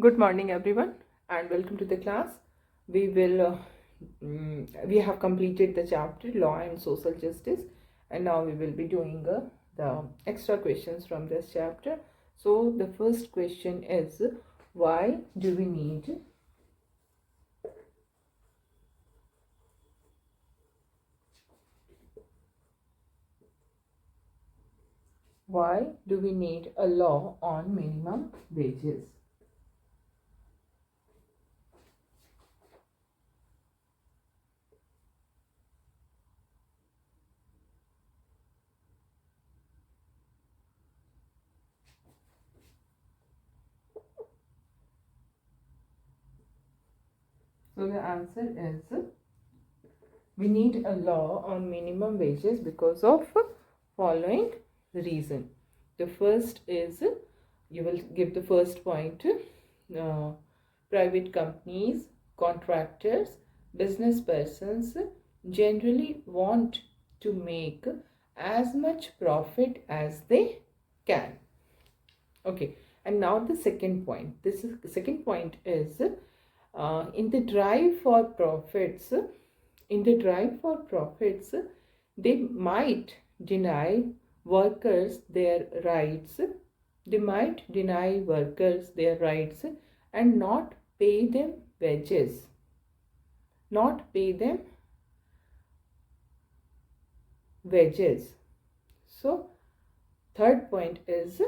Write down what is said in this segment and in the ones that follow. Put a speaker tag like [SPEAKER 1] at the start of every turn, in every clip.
[SPEAKER 1] Good morning everyone and welcome to the class. We have completed the chapter Law and Social Justice, and now we will be doing the extra questions from this chapter. So the first question is, why do we need a law on minimum wages? So the answer is, we need a law on minimum wages because of following reason. The first is, you will give the first point, private companies, contractors, business persons generally want to make as much profit as they can. Okay, and now the second point. The second point is, in the drive for profits, they might deny workers their rights. They might deny workers their rights and not pay them wages. Not pay them wages. So, third point is,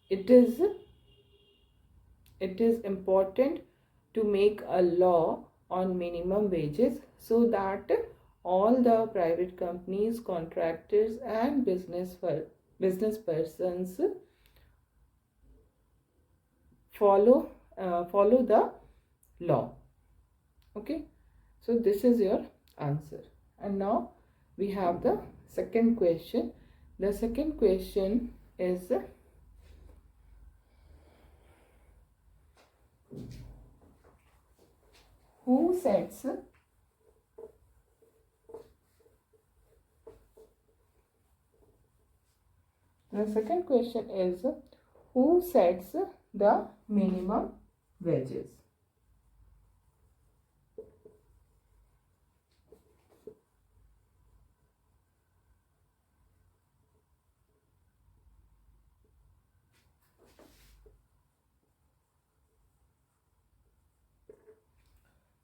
[SPEAKER 1] it is important to make a law on minimum wages so that all the private companies, contractors and business persons follow the law. Okay, so this is your answer. And now we have the second question. The second question is, who sets the minimum wages?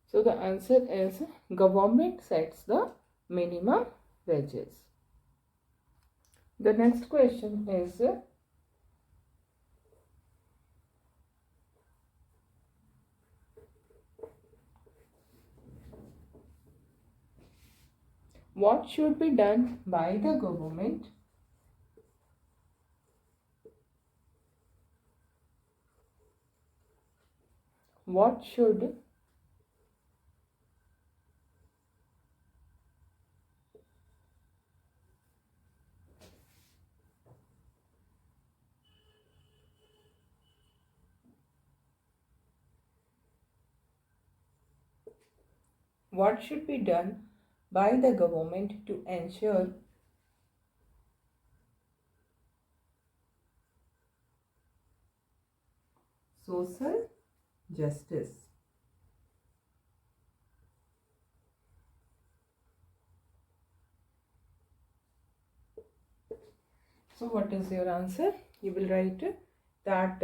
[SPEAKER 1] So the answer is, government sets the minimum wages. The next question is, what should be done by the government what should be done by the government to ensure social justice? So what is your answer? You will write that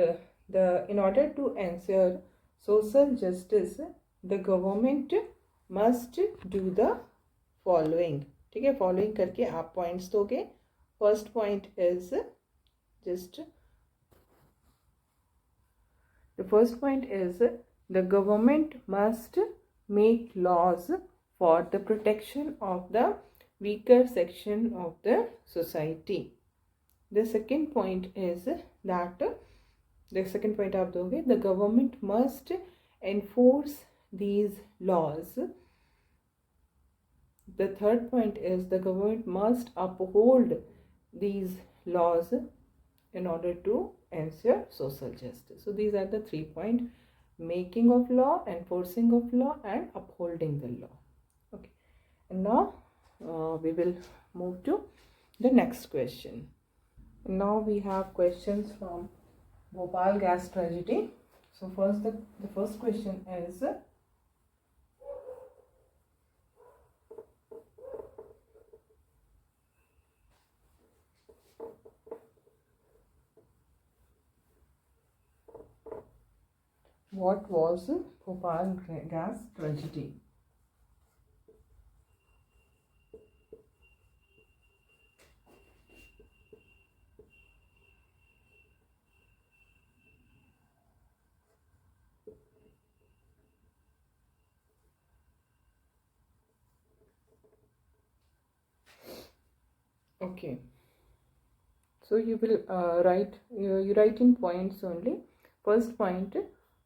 [SPEAKER 1] in order to ensure social justice, the government must do the following. ठीक है, following करके आप points दोगे. First point is the government must make laws for the protection of the weaker section of the society. The second point is that आप दोगे, the government must enforce these laws. The third point is, the government must uphold these laws in order to ensure social justice. So these are the 3 points: making of law, enforcing of law and upholding the law. Okay, and now we will move to the next question. Now we have questions from Bhopal gas tragedy. So first the first question is, what was Bhopal gas tragedy? Okay, so you will write you write in points only. First point: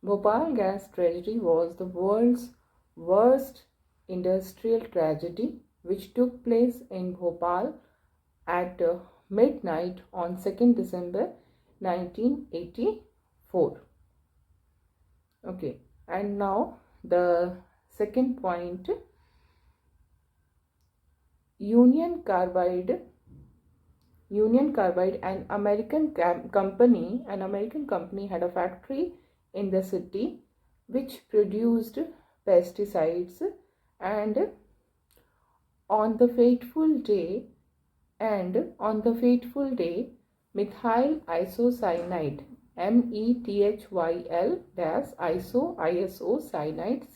[SPEAKER 1] Bhopal gas tragedy was the world's worst industrial tragedy, which took place in Bhopal at midnight on 2nd December 1984. Okay, and now the second point: Union Carbide, an American company had a factory in the city which produced pesticides, and on the fateful day on the fateful day, methyl isocyanide, methyl dash isocyanide, cyanide,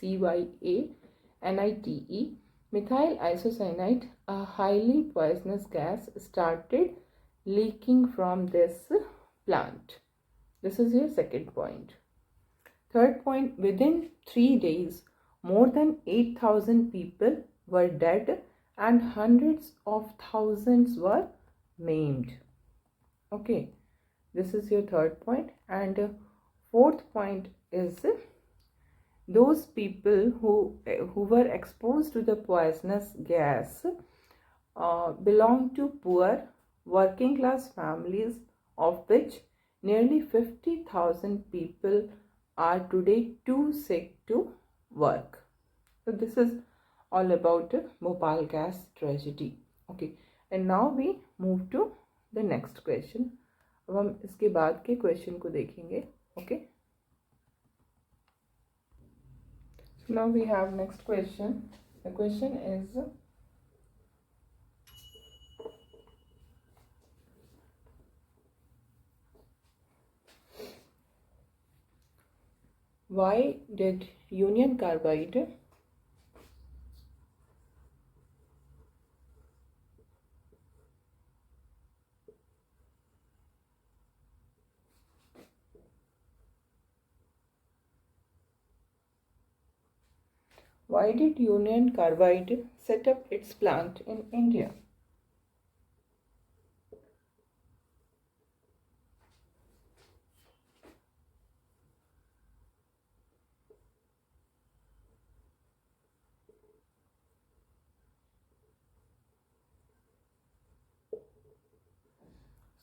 [SPEAKER 1] methyl isocyanide, a highly poisonous gas, started leaking from this plant. This is your second point. Third point: within 3 days, more than 8,000 people were dead and hundreds of thousands were maimed. Okay, this is your third point. And fourth point is, those people who were exposed to the poisonous gas belong to poor working class families, of which nearly 50,000 people are today too sick to work. So this is all about Bhopal gas tragedy. Okay, and now we move to the next question. अब हम इसके बाद के question को देखेंगे. Okay, so now we have next question. The question is, why did Union Carbide set up its plant in India?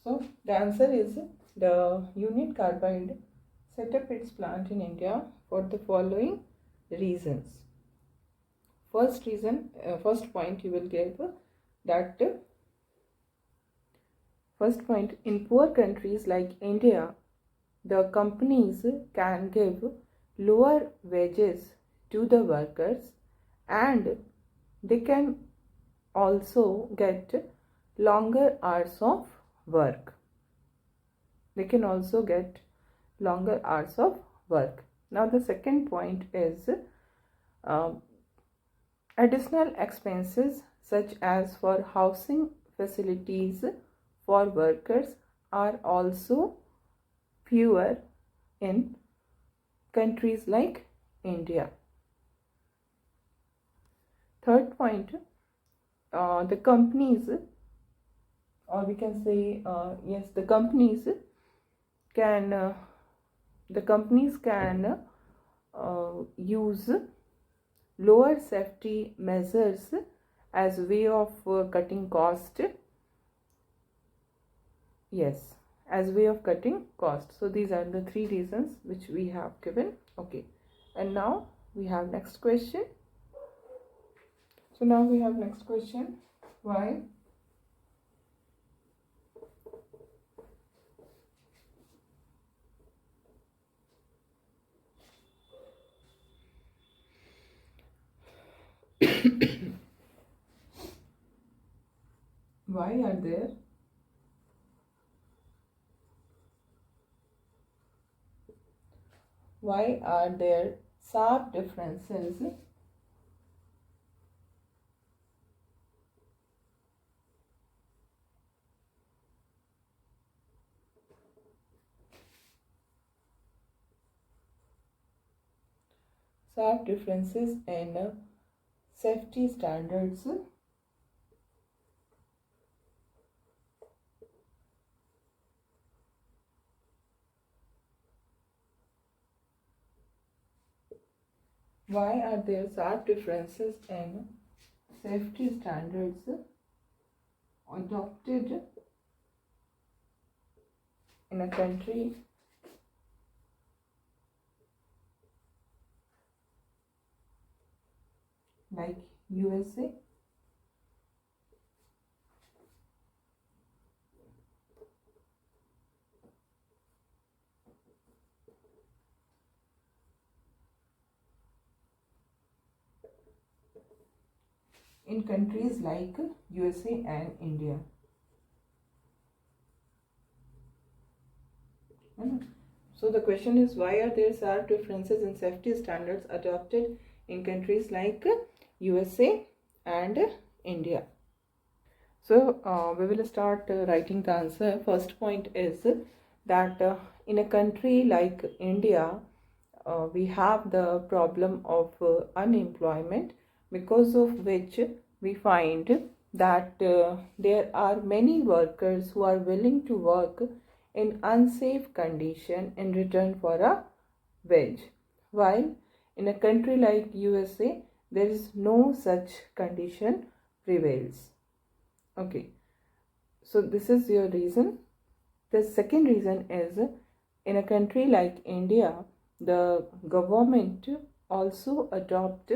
[SPEAKER 1] So the answer is, the Union Carbide set up its plant in India for the following reasons. First reason, first point you will give that first point: in poor countries like India, the companies can give lower wages to the workers, and they can also get longer hours of work. Now the second point is, additional expenses such as for housing facilities for workers are also fewer in countries like India. Third point, the companies, or we can say, the companies can use lower safety measures as way of cutting cost. Yes, as way of cutting cost. So these are the three reasons which we have given. Okay, and now we have next question. So now we have next question. Why Why are there sharp differences in safety standards? Why are there sharp differences in safety standards adopted in a country like USA? In countries like USA and India. So the question is, why are there sharp differences in safety standards adopted in countries like USA and India? So we will start writing the answer. First point is that in a country like India, we have the problem of unemployment, because of which we find that there are many workers who are willing to work in unsafe condition in return for a wage, while in a country like USA there is no such condition prevails. Okay, so this is your reason. The second reason is, in a country like India, the government also adopt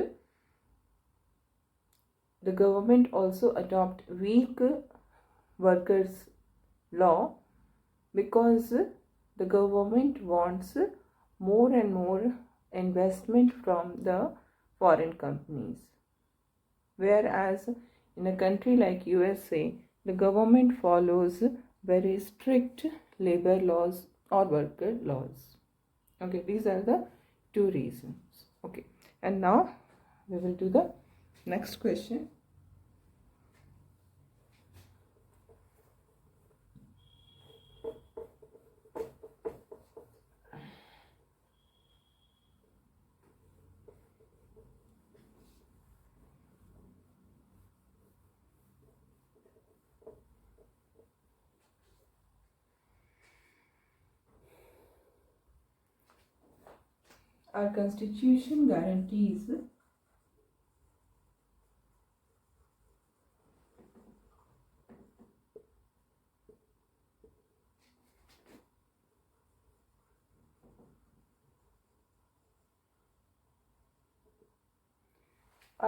[SPEAKER 1] weak workers law, because the government wants more and more investment from the foreign companies, whereas in a country like USA the government follows very strict labor laws or worker laws. Okay, these are the two reasons. Okay, and now we will do the next question. Our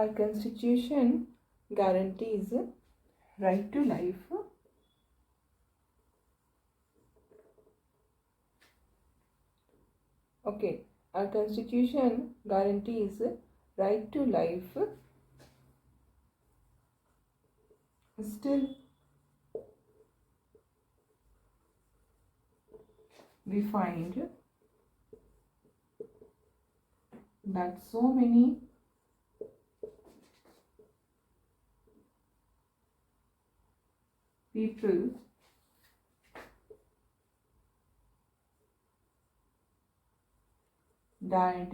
[SPEAKER 1] constitution guarantees right to life. Okay, our constitution guarantees right to life. Still, we find that so many people died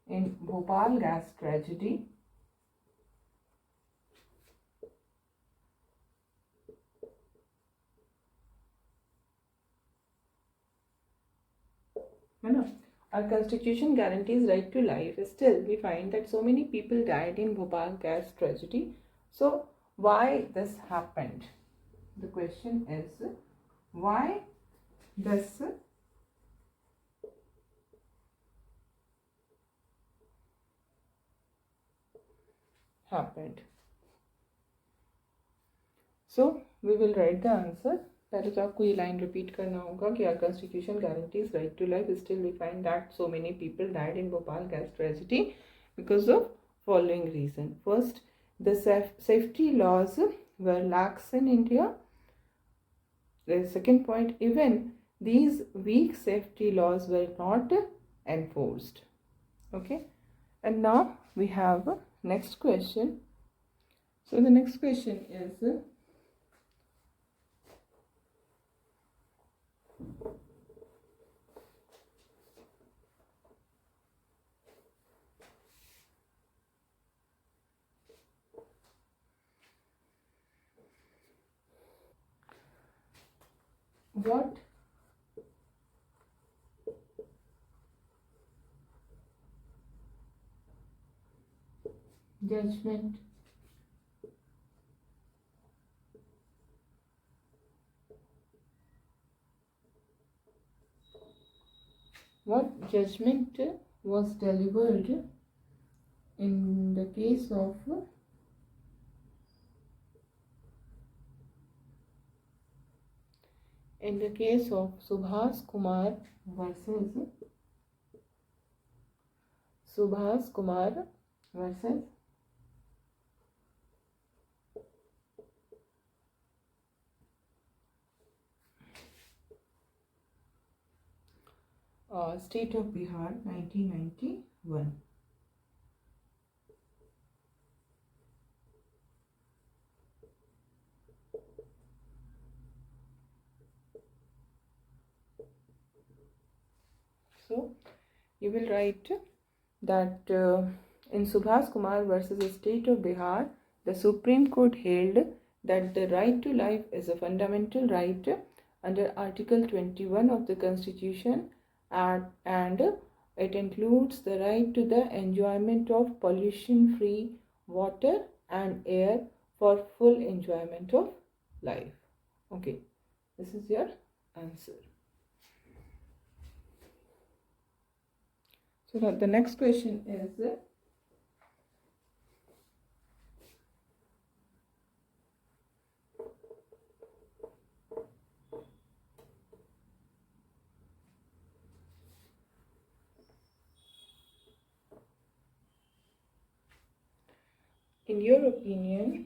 [SPEAKER 1] in Bhopal gas tragedy. Our constitution guarantees right to life. Still, we find that so many people died in Bhopal gas tragedy. So, why this happened? The question is, why this happened? So, we will write the answer. पहले तो आपको ये line repeat करना होगा कि our constitution guarantees right to life, still we find that so many people died in Bhopal gas tragedy because of following reason. First, the safety laws were lax in India. The second point, even these weak safety laws were not enforced. Okay, and now we have next question. So the next question is what judgment was delivered in the case of Subhas Kumar versus State of Bihar 1991. So you will write that in Subhas Kumar versus the State of Bihar, the Supreme Court held that the right to life is a fundamental right under Article 21 of the Constitution, and it includes the right to the enjoyment of pollution-free water and air for full enjoyment of life. Okay, this is your answer. So now the next question is in your opinion,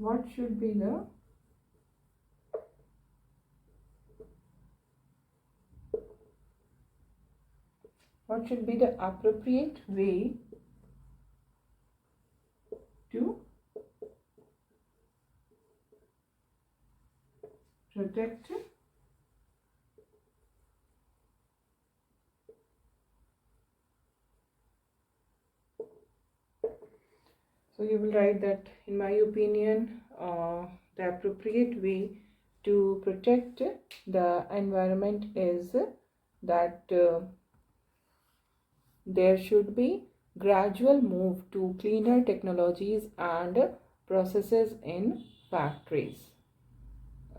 [SPEAKER 1] what should be the appropriate way to protect so you will write that in my opinion the appropriate way to protect the environment is that there should be gradual move to cleaner technologies and processes in factories.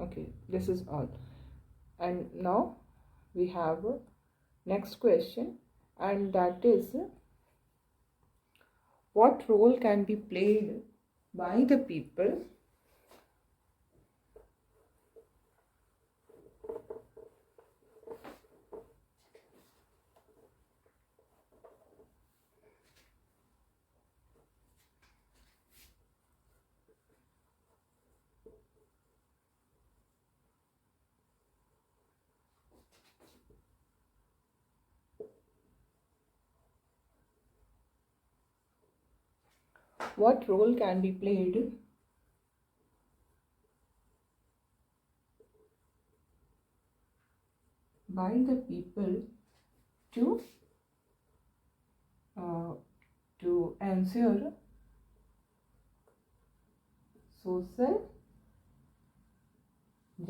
[SPEAKER 1] Okay, this is all. And now we have next question, and that is what role can be played by the people what role can be played by the people to ensure social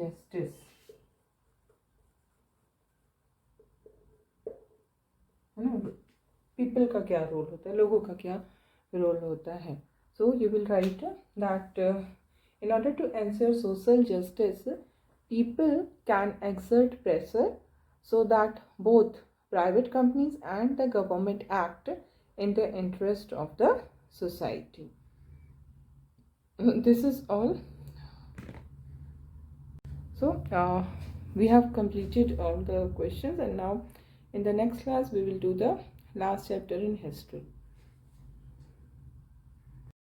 [SPEAKER 1] justice, है ना. People का क्या role होता है, लोगों का क्या role होता है. So you will write that in order to ensure social justice, people can exert pressure so that both private companies and the government act in the interest of the society. This is all. So we have completed all the questions, and now in the next class we will do the last chapter in history.